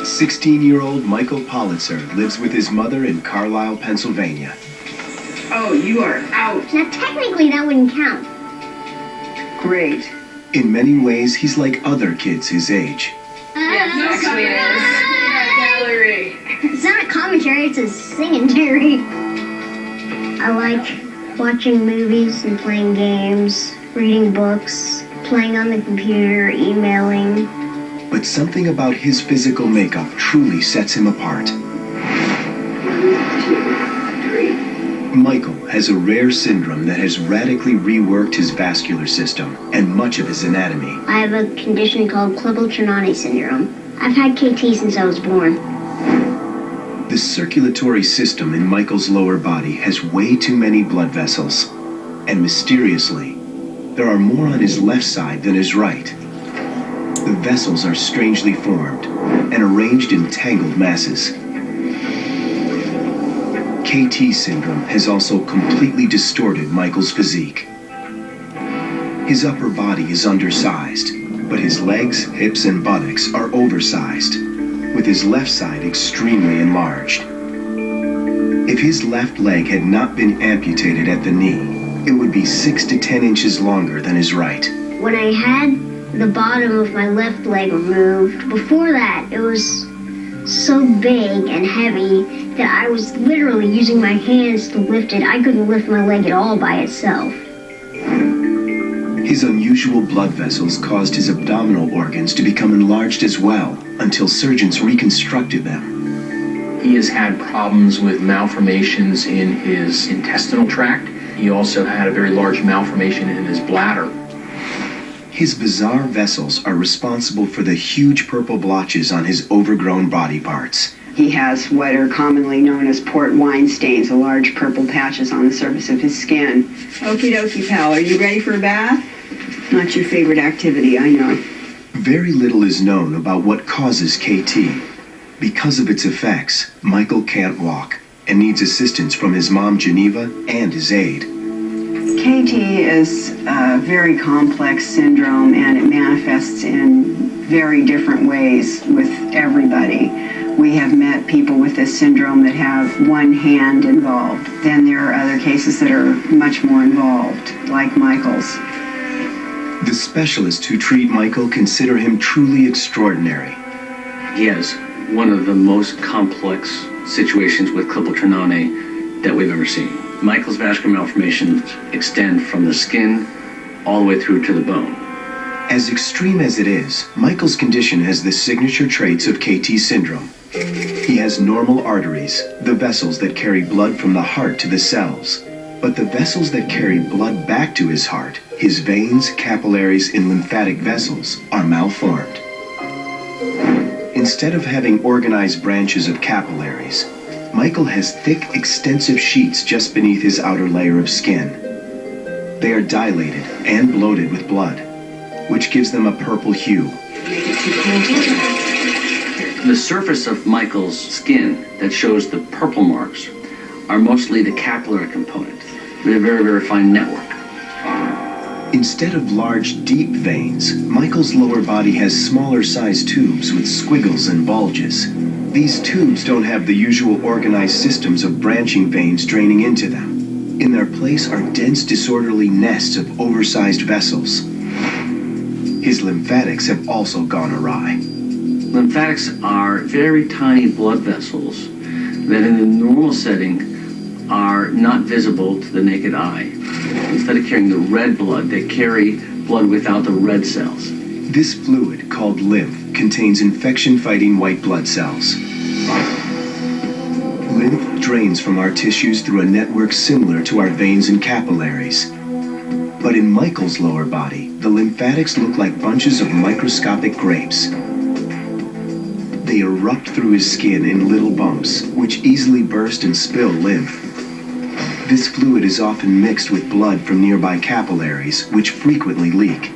16-year-old Michael Politzer lives with his mother in Carlisle, Pennsylvania. Oh, you are out. Now, technically, that wouldn't count. Great. In many ways, he's like other kids his age. Yes, Hillary. It's not a commentary, it's a singing-tary. I like watching movies and playing games, reading books, playing on the computer, emailing. But something about his physical makeup truly sets him apart. Michael has a rare syndrome that has radically reworked his vascular system and much of his anatomy. I have a condition called Klippel-Trenaunay syndrome. I've had KT since I was born. The circulatory system in Michael's lower body has way too many blood vessels. And mysteriously, there are more on his left side than his right. The vessels are strangely formed and arranged in tangled masses. KT syndrome has also completely distorted Michael's physique. His upper body is undersized, but his legs, hips, and buttocks are oversized, with his left side extremely enlarged. If his left leg had not been amputated at the knee, it would be 6 to 10 inches longer than his right. When I had the bottom of my left leg removed, before that, it was so big and heavy that I was literally using my hands to lift it. I couldn't lift my leg at all by itself. His unusual blood vessels caused his abdominal organs to become enlarged as well, until surgeons reconstructed them. He has had problems with malformations in his intestinal tract. He also had a very large malformation in his bladder. His bizarre vessels are responsible for the huge purple blotches on his overgrown body parts. He has what are commonly known as port wine stains, the large purple patches on the surface of his skin. Okie dokie, pal. Are you ready for a bath? Not your favorite activity, I know. Very little is known about what causes KT. Because of its effects, Michael can't walk and needs assistance from his mom, Geneva, and his aide. KT is a very complex syndrome, and it manifests in very different ways with everybody. We have met people with this syndrome that have one hand involved. Then there are other cases that are much more involved, like Michael's. The specialists who treat Michael consider him truly extraordinary. He has one of the most complex situations with Klippel-Trenaunay that we've ever seen. Michael's vascular malformations extend from the skin all the way through to the bone. As extreme as it is, Michael's condition has the signature traits of KT syndrome. He has normal arteries, the vessels that carry blood from the heart to the cells. But the vessels that carry blood back to his heart, his veins, capillaries, and lymphatic vessels, are malformed. Instead of having organized branches of capillaries, Michael has thick, extensive sheets just beneath his outer layer of skin. They are dilated and bloated with blood, which gives them a purple hue. The surface of Michael's skin that shows the purple marks are mostly the capillary component. We have a very, very fine network. Instead of large, deep veins, Michael's lower body has smaller sized tubes with squiggles and bulges. These tubes don't have the usual organized systems of branching veins draining into them. In their place are dense, disorderly nests of oversized vessels. His lymphatics have also gone awry. Lymphatics are very tiny blood vessels that in the normal setting are not visible to the naked eye. Instead of carrying the red blood, they carry blood without the red cells. This fluid, called lymph, contains infection-fighting white blood cells. Lymph drains from our tissues through a network similar to our veins and capillaries. But in Michael's lower body, the lymphatics look like bunches of microscopic grapes. They erupt through his skin in little bumps, which easily burst and spill lymph. This fluid is often mixed with blood from nearby capillaries, which frequently leak.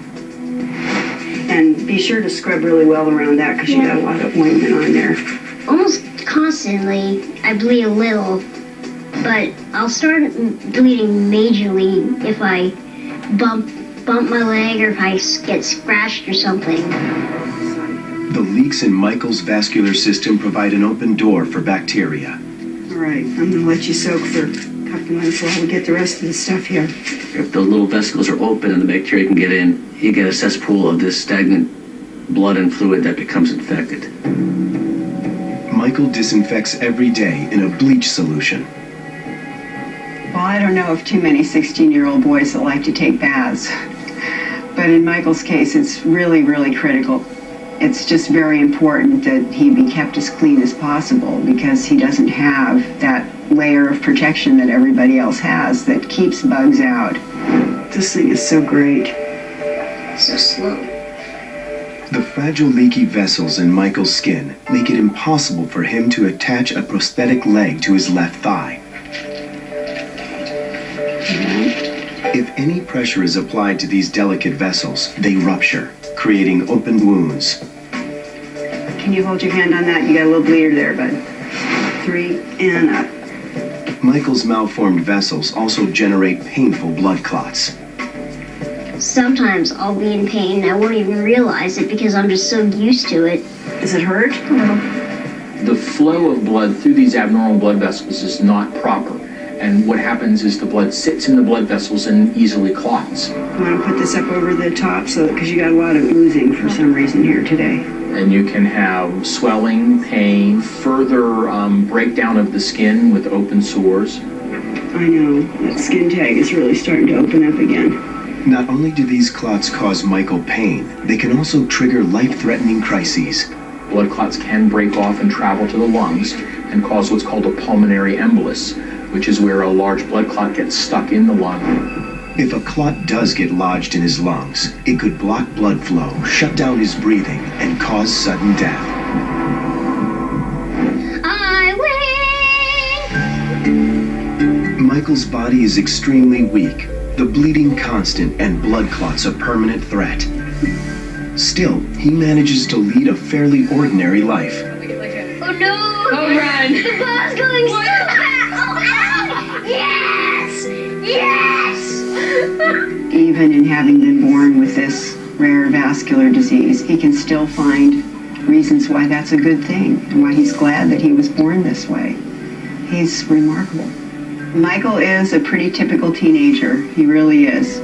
And be sure to scrub really well around that because you got a lot of ointment on there. Almost constantly, I bleed a little, but I'll start bleeding majorly if I bump my leg or if I get scratched or something. The leaks in Michael's vascular system provide an open door for bacteria. All right, I'm gonna let you soak for a couple minutes while we get the rest of the stuff here. If those little vesicles are open and the bacteria can get in, you get a cesspool of this stagnant blood and fluid that becomes infected. Michael disinfects every day in a bleach solution. Well, I don't know of too many 16-year-old boys that like to take baths. But in Michael's case, it's really, really critical. It's just very important that he be kept as clean as possible because he doesn't have that layer of protection that everybody else has that keeps bugs out. This thing is so great. So slow. The fragile leaky vessels in Michael's skin make it impossible for him to attach a prosthetic leg to his left thigh. If any pressure is applied to these delicate vessels, they rupture, creating open wounds. Can you hold your hand on that? You got a little bleeder there, bud. 3 and up. Michael's malformed vessels also generate painful blood clots. Sometimes I'll be in pain and I won't even realize it because I'm just so used to it. Does it hurt? A little. The flow of blood through these abnormal blood vessels is not proper. And what happens is the blood sits in the blood vessels and easily clots. I want to put this up over the top because you got a lot of oozing for some reason here today. And you can have swelling, pain, further breakdown of the skin with open sores. I know, that skin tag is really starting to open up again. Not only do these clots cause Michael pain, they can also trigger life-threatening crises. Blood clots can break off and travel to the lungs and cause what's called a pulmonary embolus, which is where a large blood clot gets stuck in the lung. If a clot does get lodged in his lungs, it could block blood flow, shut down his breathing, and cause sudden death. I win! Michael's body is extremely weak. The bleeding constant and blood clots a permanent threat. Still, he manages to lead a fairly ordinary life. Oh no! Oh, run! The ball's going so fast! Oh, ow! Yes! Yes! Even in having been born with this rare vascular disease, he can still find reasons why that's a good thing and why he's glad that he was born this way. He's remarkable. Michael is a pretty typical teenager. He really is.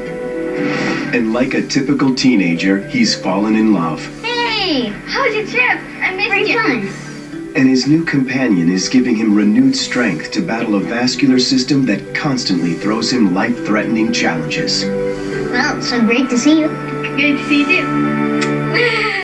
And like a typical teenager, he's fallen in love. Hey! How was your trip? I missed you. Fun! And his new companion is giving him renewed strength to battle a vascular system that constantly throws him life-threatening challenges. Well, so great to see you. Good to see you too.